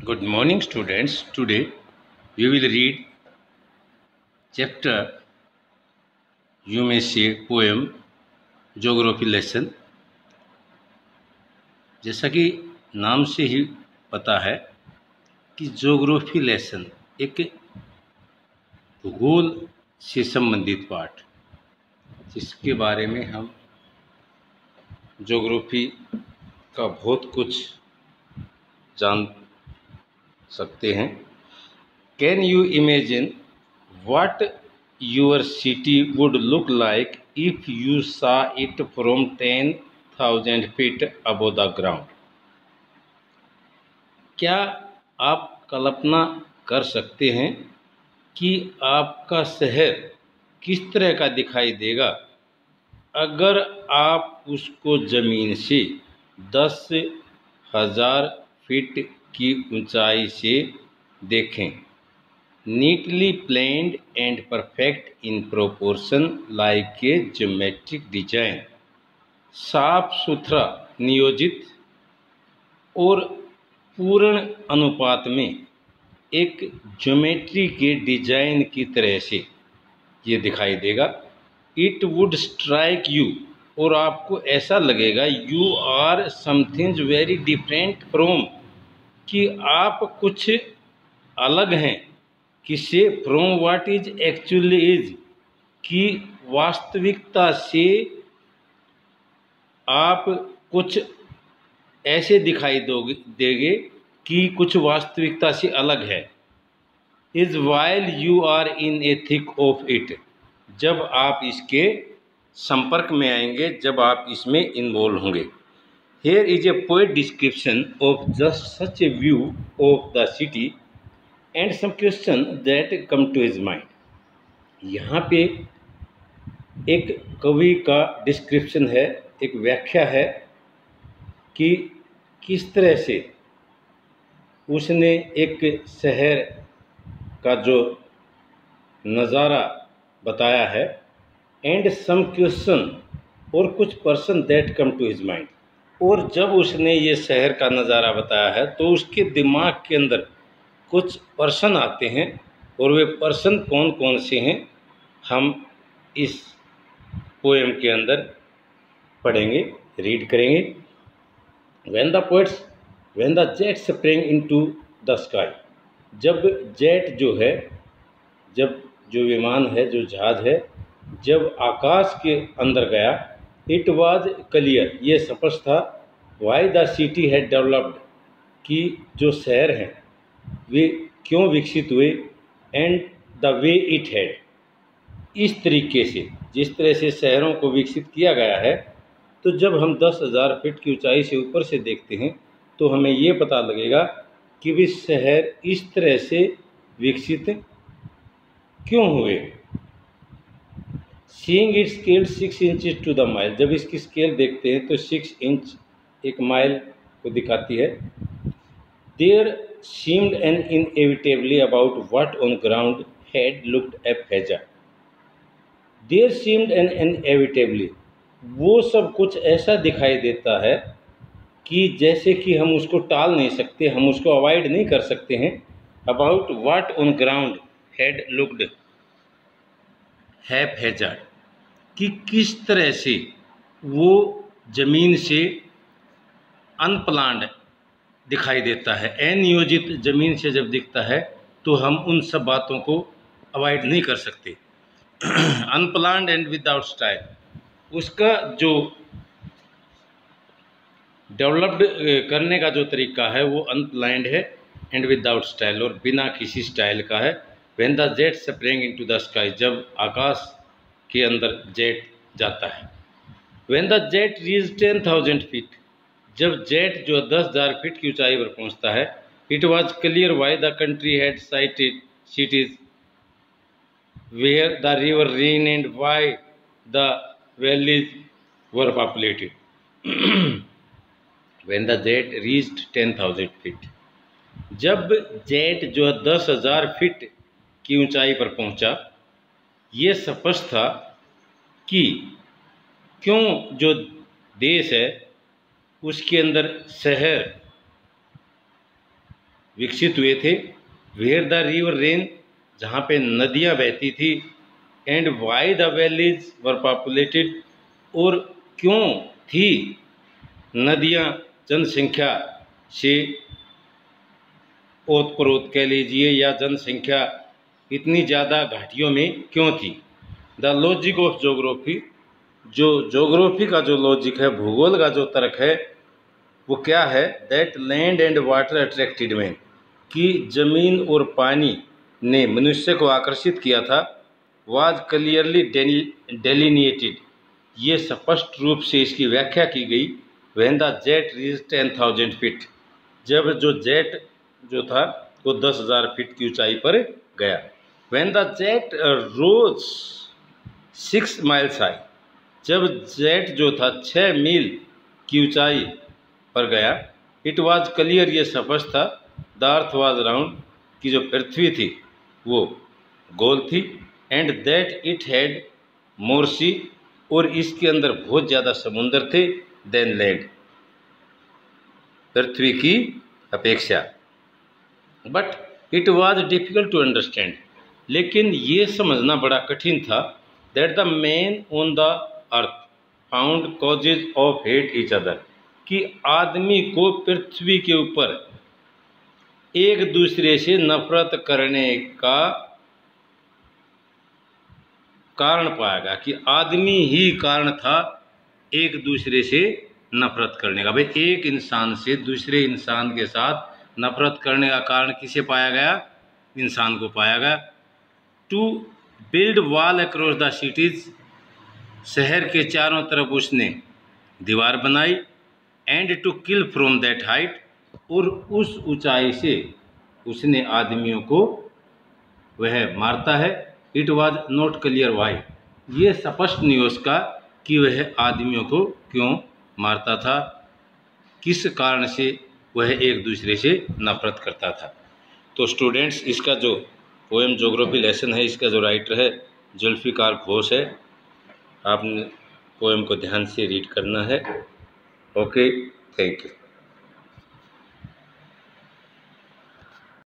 Good morning, students. Today we will read chapter, you may say poem, Geography lesson. जैसा कि नाम से ही पता है कि ज्योग्राफी लेसन एक भूगोल से संबंधित पाठ, जिसके बारे में हम ज्योग्राफी का बहुत कुछ जान सकते हैं. Can you imagine what your city would look like if you saw it from 10,000 feet above the ground? क्या आप कल्पना कर सकते हैं कि आपका शहर किस तरह का दिखाई देगा अगर आप उसको ज़मीन से 10,000 फीट की ऊंचाई से देखें? Neatly planned and perfect in proportion like a geometric design. साफ सुथरा, नियोजित और पूर्ण अनुपात में एक ज्योमेट्री के डिजाइन की तरह से ये दिखाई देगा. It would strike you, और आपको ऐसा लगेगा you are something very different from, कि आप कुछ अलग हैं किससे, from what is actually is, कि वास्तविकता से आप कुछ ऐसे दिखाई देंगे कि कुछ वास्तविकता से अलग है. Is while you are in a thick of it, जब आप इसके संपर्क में आएंगे, जब आप इसमें इन्वॉल्व होंगे. Here is a poet description of just such a view of the city and some question that come to his mind. यहाँ पे एक कवि का डिस्क्रिप्शन है, एक व्याख्या है कि किस तरह से उसने एक शहर का जो नज़ारा बताया है. एंड सम क्वेश्चन, और कुछ person that come to his mind, और जब उसने ये शहर का नज़ारा बताया है तो उसके दिमाग के अंदर कुछ पर्सन आते हैं, और वे पर्सन कौन कौन से हैं हम इस पोएम के अंदर पढ़ेंगे, रीड करेंगे. when the jet sprang into the sky, जब जेट जो है, जब जो विमान है, जो जहाज है, जब आकाश के अंदर गया, इट वाज क्लियर, ये स्पष्ट था, why the city had developed, कि जो शहर हैं वे क्यों विकसित हुए, and the way it had, इस तरीके से, जिस तरह से शहरों को विकसित किया गया है. तो जब हम 10,000 फीट की ऊंचाई से ऊपर से देखते हैं तो हमें ये पता लगेगा कि वे शहर इस तरह से विकसित क्यों हुए. Seeing it scale 6 inches to the mile, जब इसकी स्केल देखते हैं तो 6 इंच एक माइल को दिखाती है. There seemed an inevitably about what on ground had looked a hazard. There seemed an inevitably, वो सब कुछ ऐसा दिखाई देता है कि जैसे कि हम उसको टाल नहीं सकते, हम उसको अवॉइड नहीं कर सकते हैं. About what on ground had looked haphazard, कि किस तरह से वो ज़मीन से अनप्लान्ड दिखाई देता है. अनियोजित ज़मीन से जब दिखता है तो हम उन सब बातों को अवॉइड नहीं कर सकते. अनप्लान्ड एंड विदाउट स्टाइल, उसका जो डेवलप्ड करने का जो तरीका है वो अनप्लान्ड है, एंड विदाउट स्टाइल, और बिना किसी स्टाइल का है. When the jet spring into the sky, जब आकाश के अंदर जेट जाता है. When the jet reach 10,000 feet, जब जेट जो 10,000 फीट की ऊंचाई पर पहुंचता है. It was clear why the country had sited cities where the river ran and why the valleys were populated. When the jet reached 10,000 feet, जब jet जो 10,000 feet की ऊंचाई पर पहुंचा, ये स्पष्ट था कि क्यों जो देश है उसके अंदर शहर विकसित हुए थे, वेयर द रिवर रेन, जहाँ पे नदियाँ बहती थी, and why the valleys were populated, और क्यों थी नदियाँ जनसंख्या से ओतप्रोत कह लीजिए, या जनसंख्या इतनी ज़्यादा घाटियों में क्यों थी। द लॉजिक ऑफ जोग्राफी, जो जोग्राफी का जो लॉजिक है, भूगोल का जो तर्क है, वो क्या है, that land and water attracted man, कि ज़मीन और पानी ने मनुष्य को आकर्षित किया था। वाज क्लियरली डेलिनिएटेड, ये स्पष्ट रूप से इसकी व्याख्या की गई। When the jet reach 10,000 feet, जब जो जेट जो था वो 10,000 फीट की ऊंचाई पर गया। When the jet rose 6 miles high, जब जेट जो था 6 मील की ऊंचाई पर गया। इट वाज क्लियर, ये स्पष्ट था, द अर्थ वाज राउंड, कि जो पृथ्वी थी वो गोल थी, and that it had more सी, और इसके अंदर बहुत ज़्यादा समुंदर थे, देन लैंड, पृथ्वी की अपेक्षा। But it was difficult to understand, लेकिन ये समझना बड़ा कठिन था, that the man on the earth found causes of hate each other, कि आदमी को पृथ्वी के ऊपर एक दूसरे से नफरत करने का कारण पाएगा, कि आदमी ही कारण था एक दूसरे से नफरत करने का। भाई, एक इंसान से दूसरे इंसान के साथ नफरत करने का कारण किसे पाया गया, इंसान को पाया गया। To build wall across the cities, शहर के चारों तरफ उसने दीवार बनाई, and to kill from that height, और उस ऊंचाई से उसने आदमियों को वह मारता है। It was not clear why, ये स्पष्ट नहीं उसका कि वह आदमियों को क्यों मारता था, किस कारण से वह एक दूसरे से नफरत करता था। तो स्टूडेंट्स, इसका जो पोएम ज्योग्राफी लेसन है, इसका जो राइटर है जुल्फिकार घोष है। आपने पोएम को ध्यान से रीड करना है। Okay, thank you.